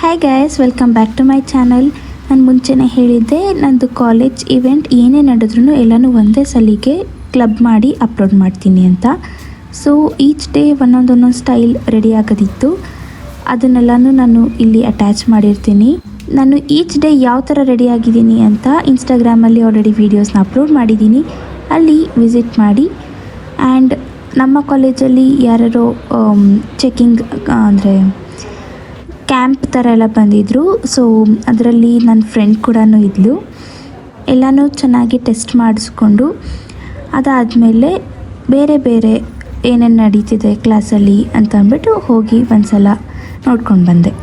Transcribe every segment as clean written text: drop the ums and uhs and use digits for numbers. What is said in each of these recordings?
Hi guys, welcome back to my channel. ನಾನು ಮುಂಚೆನೇ ಹೇಳಿದ್ದೆ ನಂದು ಕಾಲೇಜ್ ಇವೆಂಟ್ ಏನೇ ನಡೆದ್ರೂ ಎಲ್ಲನೂ ಒಂದೇ ಸಲಿಗೆ ಕ್ಲಬ್ ಮಾಡಿ ಅಪ್ಲೋಡ್ ಮಾಡ್ತೀನಿ ಅಂತ. ಸೊ ಈಚ್ ಡೇ ಒಂದೊಂದು ಸ್ಟೈಲ್ ರೆಡಿ ಆಗೋದಿತ್ತು, ಅದನ್ನೆಲ್ಲನೂ ನಾನು ಇಲ್ಲಿ ಅಟ್ಯಾಚ್ ಮಾಡಿರ್ತೀನಿ. ನಾನು ಈಚ್ ಡೇ ಯಾವ ಥರ ರೆಡಿ ಆಗಿದ್ದೀನಿ ಅಂತ ಇನ್ಸ್ಟಾಗ್ರಾಮಲ್ಲಿ ಆಲ್ರೆಡಿ ವೀಡಿಯೋಸ್ನ ಅಪ್ಲೋಡ್ ಮಾಡಿದ್ದೀನಿ, ಅಲ್ಲಿ ವಿಸಿಟ್ ಮಾಡಿ. ಆ್ಯಂಡ್ ನಮ್ಮ ಕಾಲೇಜಲ್ಲಿ ಯಾರ್ಯಾರೋ ಚೆಕಿಂಗ್ ಅಂದರೆ ಕ್ಯಾಂಪ್ ಥರ ಎಲ್ಲ ಬಂದಿದ್ದರು. ಸೊ ಅದರಲ್ಲಿ ನನ್ನ ಫ್ರೆಂಡ್ ಕೂಡ ಇದ್ಲು. ಎಲ್ಲನೂ ಚೆನ್ನಾಗಿ ಟೆಸ್ಟ್ ಮಾಡಿಸ್ಕೊಂಡು ಅದಾದಮೇಲೆ ಬೇರೆ ಬೇರೆ ಏನೇನು ನಡೀತಿದೆ ಕ್ಲಾಸಲ್ಲಿ ಅಂತ ಅಂದ್ಬಿಟ್ಟು ಹೋಗಿ ಒಂದು ಸಲ ನೋಡ್ಕೊಂಡು ಬಂದೆ.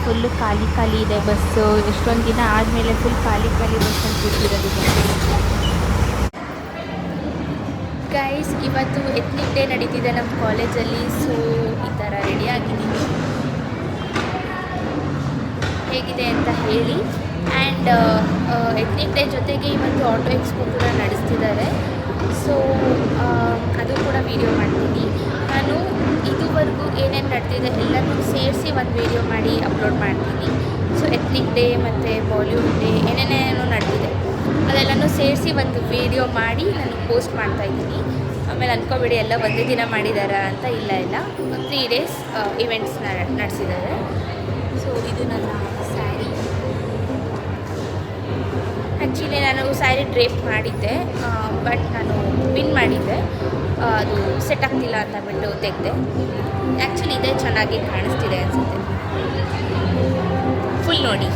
ಫುಲ್ಲು ಖಾಲಿ ಖಾಲಿ ಇದೆ ಬಸ್ಸು. ಎಷ್ಟೊಂದು ದಿನ ಆದಮೇಲೆ ಫುಲ್ ಖಾಲಿ ಖಾಲಿ ಬಸ್ ಅಂತ ಕೂತಿರೋದು. ಗೈಸ್, ಇವತ್ತು ಎತ್ನಿಕ್ ಡೇ ನಡೀತಿದೆ ನಮ್ಮ ಕಾಲೇಜಲ್ಲಿ. ಸೊ ಈ ಥರ ರೆಡಿ ಆಗಿದ್ದೀನಿ, ಹೇಗಿದೆ ಅಂತ ಹೇಳಿ. ಆ್ಯಂಡ್ ಎತ್ನಿಕ್ ಡೇ ಜೊತೆಗೆ ಇವತ್ತು ಆಟೋ ಎಕ್ಸ್ಪೋ ಕೂಡ ನಡೆಸ್ತಿದ್ದಾರೆ. ಸೊ ಅದು ಕೂಡ ವೀಡಿಯೋ ಮಾಡ್ತೀನಿ. ನಾನು ಇದುವರೆಗೂ ಏನೇನು ನಡೆದಿದೆ ಎಲ್ಲನೂ ಸೇರಿಸಿ ಒಂದು ವೀಡಿಯೋ ಮಾಡಿ ಅಪ್ಲೋಡ್ ಮಾಡ್ತೀನಿ. ಸೊ ಎತ್ನಿಕ್ ಡೇ ಮತ್ತು ಬಾಲಿವುಡ್ ಡೇ ಏನೇನೇನೋ ನಡೆದಿದೆ ಅದೆಲ್ಲನೂ ಸೇರಿಸಿ ಒಂದು ವೀಡಿಯೋ ಮಾಡಿ ನಾನು ಪೋಸ್ಟ್ ಮಾಡ್ತಾಯಿದ್ದೀನಿ. ಆಮೇಲೆ ಅಂದ್ಕೋಬೇಡಿ ಎಲ್ಲ ಒಂದೇ ದಿನ ಮಾಡಿದ್ದಾರೆ ಅಂತ, ಇಲ್ಲ 3 ಡೇಸ್ ಇವೆಂಟ್ಸ್ನ ನಡೆಸಿದ್ದಾರೆ. ಸೊ ಇದು ನನ್ನ ಸ್ಯಾರಿ. ಆ್ಯಕ್ಚುಲಿ ನಾನು ಸ್ಯಾರಿ ಡ್ರೇಪ್ ಮಾಡಿದ್ದೆ, ಬಟ್ ನಾನು ಪಿನ್ ಮಾಡಿದ್ದೆ, ಅದು ಸೆಟ್ ಆಗ್ತಿಲ್ಲ ಅಂತ ಬಿಟ್ಟು ತೆಗೆದೆ. ಆ್ಯಕ್ಚುಲಿ ಇದೇ ಚೆನ್ನಾಗಿ ಕಾಣಿಸ್ತಿದೆ ಅನಿಸುತ್ತೆ. ಫುಲ್ ನೋಡಿ.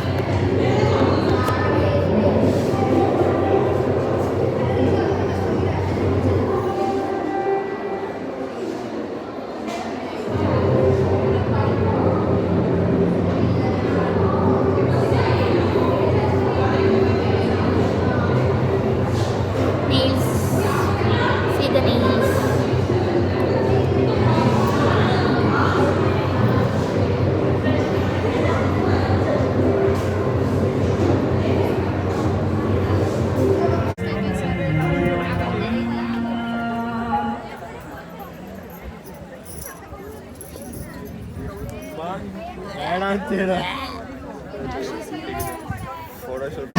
ಬೇಡ ಅಂತೀರ ಫೋಟೋಶೂಟ್.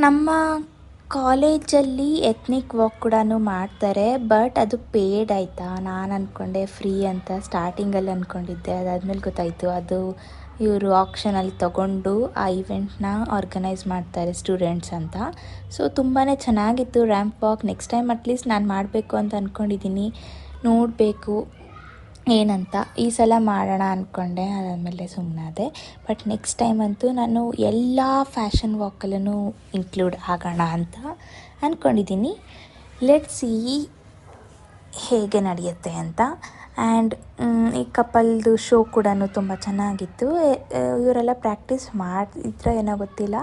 ನಮ್ಮ ಕಾಲೇಜಲ್ಲಿ ಎತ್ನಿಕ್ ವಾಕ್ ಕೂಡ ಮಾಡ್ತಾರೆ, ಬಟ್ ಅದು ಪೇಯ್ಡ್ ಆಯಿತಾ. ನಾನು ಅಂದ್ಕೊಂಡೆ ಫ್ರೀ ಅಂತ ಸ್ಟಾರ್ಟಿಂಗಲ್ಲಿ ಅಂದ್ಕೊಂಡಿದ್ದೆ. ಅದಾದಮೇಲೆ ಗೊತ್ತಾಯಿತು ಅದು ಇವರು ಆಕ್ಷನಲ್ಲಿ ತಗೊಂಡು ಆ ಇವೆಂಟ್ನ ಆರ್ಗನೈಸ್ ಮಾಡ್ತಾರೆ ಸ್ಟೂಡೆಂಟ್ಸ್ ಅಂತ. ಸೊ ತುಂಬಾ ಚೆನ್ನಾಗಿತ್ತು ramp walk. Next time at least ನಾನು ಮಾಡಬೇಕು ಅಂತ ಅಂದ್ಕೊಂಡಿದ್ದೀನಿ, ನೋಡಬೇಕು ಏನಂತ. ಈ ಸಲ ಮಾಡೋಣ ಅಂದ್ಕೊಂಡೆ, ಅದಾದಮೇಲೆ ಸುಮ್ಮನಾದೆ. ಬಟ್ ನೆಕ್ಸ್ಟ್ ಟೈಮ್ ಅಂತೂ ನಾನು ಎಲ್ಲ ಫ್ಯಾಷನ್ ವಾಕಲ್ಲೂ ಇನ್ಕ್ಲೂಡ್ ಆಗೋಣ ಅಂತ ಅಂದ್ಕೊಂಡಿದ್ದೀನಿ. ಲೆಟ್ಸ್ ಸಿ ಹೇಗೆ ನಡೆಯುತ್ತೆ ಅಂತ. ಆ್ಯಂಡ್ ಈ ಕಪಲ್ದು ಶೋ ಕೂಡ ತುಂಬ ಚೆನ್ನಾಗಿತ್ತು. ಇವರೆಲ್ಲ ಪ್ರಾಕ್ಟೀಸ್ ಮಾಡಿದ್ರೆ ಏನೋ ಗೊತ್ತಿಲ್ಲ,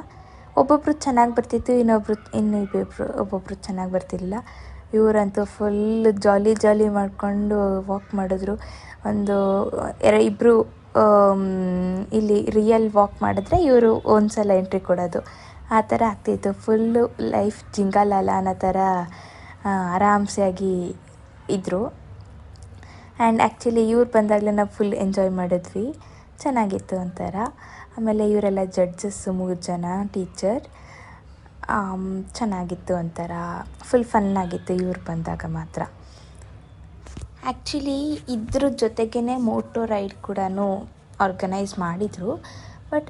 ಒಬ್ಬೊಬ್ರು ಚೆನ್ನಾಗಿ ಬರ್ತಿತ್ತು, ಒಬ್ಬೊಬ್ರು ಚೆನ್ನಾಗಿ ಬರ್ತಿರಲಿಲ್ಲ. ಇವರಂತೂ ಫುಲ್ ಜಾಲಿ ಮಾಡಿಕೊಂಡು ವಾಕ್ ಮಾಡಿದ್ರು. ಇಬ್ಬರು ಇಲ್ಲಿ ರಿಯಲ್ ವಾಕ್ ಮಾಡಿದ್ರೆ ಇವರು ಒಂದು ಸಲ ಎಂಟ್ರಿ ಕೊಡೋದು, ಆ ಥರ ಆಗ್ತಿತ್ತು. ಫುಲ್ಲು ಲೈಫ್ ಜಿಂಗಾಲಾಲ ಅನ್ನೋ ಥರ ಆರಾಮ್ಸೆಯಾಗಿ ಇದ್ದರು. ಆ್ಯಂಡ್ ಆ್ಯಕ್ಚುಲಿ ಇವ್ರು ಬಂದಾಗಲೇ ನಾವು ಫುಲ್ ಎಂಜಾಯ್ ಮಾಡಿದ್ವಿ, ಚೆನ್ನಾಗಿತ್ತು ಒಂಥರ. ಆಮೇಲೆ ಇವರೆಲ್ಲ ಜಡ್ಜಸ್ಸು 3 ಜನ ಟೀಚರ್, ಚೆನ್ನಾಗಿತ್ತು ಒಂಥರ, ಫುಲ್ ಫನ್ನಾಗಿತ್ತು ಇವ್ರು ಬಂದಾಗ ಮಾತ್ರ. ಆ್ಯಕ್ಚುಲಿ ಇದ್ರ ಜೊತೆಗೇ ಮೋಟೋ ರೈಡ್ ಕೂಡ ಆರ್ಗನೈಸ್ ಮಾಡಿದರು. ಬಟ್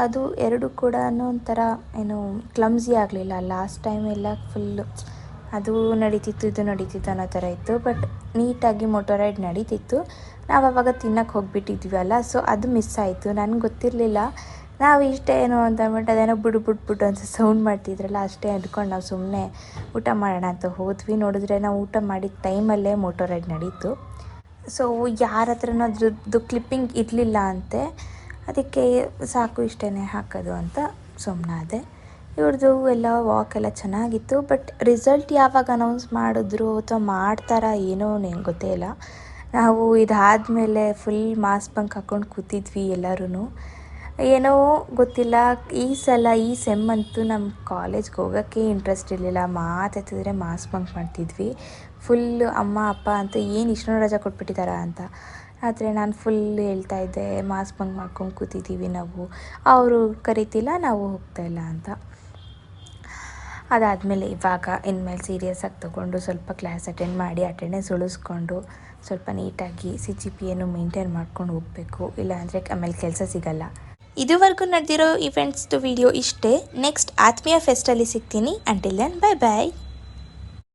ಅದು ಎರಡು ಕೂಡ ಒಂಥರ ಏನು ಕ್ಲಮ್ಸಿ ಆಗಲಿಲ್ಲ. ಲಾಸ್ಟ್ ಟೈಮ್ ಎಲ್ಲ ಫುಲ್ಲು ಅದು ನಡೀತಿತ್ತು ಇದು ನಡೀತಿತ್ತು ಅನ್ನೋ ಥರ ಇತ್ತು. ಬಟ್ ನೀಟಾಗಿ ಮೋಟೋ ರೈಡ್ ನಡೀತಿತ್ತು. ನಾವು ಅವಾಗ ತಿನ್ನೋಕ್ಕೆ ಹೋಗಿಬಿಟ್ಟಿದ್ವಲ್ಲ, ಸೊ ಅದು ಮಿಸ್ ಆಯಿತು. ನನಗೆ ಗೊತ್ತಿರಲಿಲ್ಲ. ನಾವು ಇಷ್ಟೇ ಏನು ಅಂತ ಅಂದ್ಬಿಟ್ಟು ಅದೇನೋ ಬಿಡು ಅಂತ ಸೌಂಡ್ ಮಾಡ್ತಿದ್ರಲ್ಲ, ಅಷ್ಟೇ ಅಂದ್ಕೊಂಡು ನಾವು ಸುಮ್ಮನೆ ಊಟ ಮಾಡೋಣ ಅಂತ ಹೋದ್ವಿ. ನೋಡಿದ್ರೆ ನಾವು ಊಟ ಮಾಡಿದ ಟೈಮಲ್ಲೇ ಮೋಟೋ ರೈಡ್ ನಡೀತು. ಸೊ ಯಾರ ಹತ್ರನೂ ಅದ್ರದ್ದು ಕ್ಲಿಪ್ಪಿಂಗ್ ಇರಲಿಲ್ಲ ಅಂತೆ, ಅದಕ್ಕೆ ಸಾಕು ಇಷ್ಟೇ ಹಾಕೋದು ಅಂತ ಸುಮ್ಮನಾದೆ. ಇವ್ರದ್ದು ಎಲ್ಲ ವಾಕ್ ಎಲ್ಲ ಚೆನ್ನಾಗಿತ್ತು. ಬಟ್ ರಿಸಲ್ಟ್ ಯಾವಾಗ ಅನೌನ್ಸ್ ಮಾಡಿದ್ರು ಅಥವಾ ಮಾಡ್ತಾರಾ ಏನೋ ನನಗೆ ಗೊತ್ತೇ ಇಲ್ಲ. ನಾವು ಇದಾದಮೇಲೆ ಫುಲ್ ಮಾಸ್ ಬಂಕ್ ಹಾಕ್ಕೊಂಡು ಕೂತಿದ್ವಿ ಎಲ್ಲರೂ. ಏನೋ ಗೊತ್ತಿಲ್ಲ, ಈ ಸಲ ಈ ಸೆಮ್ ಅಂತೂ ನಮ್ಮ ಕಾಲೇಜ್ಗೆ ಹೋಗೋಕ್ಕೆ ಇಂಟ್ರೆಸ್ಟ್ ಇರಲಿಲ್ಲ. ಮಾತಾಡ್ತಿದ್ರೆ ಮಾಸ್ ಬಂಕ್ ಮಾಡ್ತಿದ್ವಿ. ಫುಲ್ಲು ಅಮ್ಮ ಅಪ್ಪ ಅಂತೂ ಏನು ಇಷ್ಟೊಂದು ರಜಾ ಕೊಟ್ಬಿಟ್ಟಿದ್ದಾರಾ ಅಂತ. ಆದರೆ ನಾನು ಫುಲ್ ಹೇಳ್ತಾಯಿದ್ದೆ ಮಾಸ್ ಬಂಕ್ ಮಾಡ್ಕೊಂಡು ಕೂತಿದ್ದೀವಿ ನಾವು, ಅವರು ಕರಿತಿಲ್ಲ ನಾವು ಹೋಗ್ತಾಯಿಲ್ಲ ಅಂತ. ಅದಾದಮೇಲೆ ಇವಾಗ ಇನ್ಮೇಲೆ ಸೀರಿಯಸ್ಸಾಗಿ ತೊಗೊಂಡು ಸ್ವಲ್ಪ ಕ್ಲಾಸ್ ಅಟೆಂಡ್ ಮಾಡಿ ಅಟೆಂಡೆನ್ಸ್ ಉಳಿಸ್ಕೊಂಡು ಸ್ವಲ್ಪ ನೀಟಾಗಿ CGPA ಮೇಂಟೈನ್ ಮಾಡ್ಕೊಂಡು ಹೋಗಬೇಕು. ಇಲ್ಲಾಂದರೆ ಆಮೇಲೆ ಕೆಲಸ ಸಿಗಲ್ಲ. ಇದುವರೆಗೂ ನಡೆದಿರೋ ಇವೆಂಟ್ಸ್ದು ವಿಡಿಯೋ ಇಷ್ಟೇ. ನೆಕ್ಸ್ಟ್ ಆತ್ಮೀಯ ಫೆಸ್ಟಲ್ಲಿ ಸಿಗ್ತೀನಿ. ಅಂಟಿಲ್ ದೆನ್ ಬೈ ಬಾಯ್.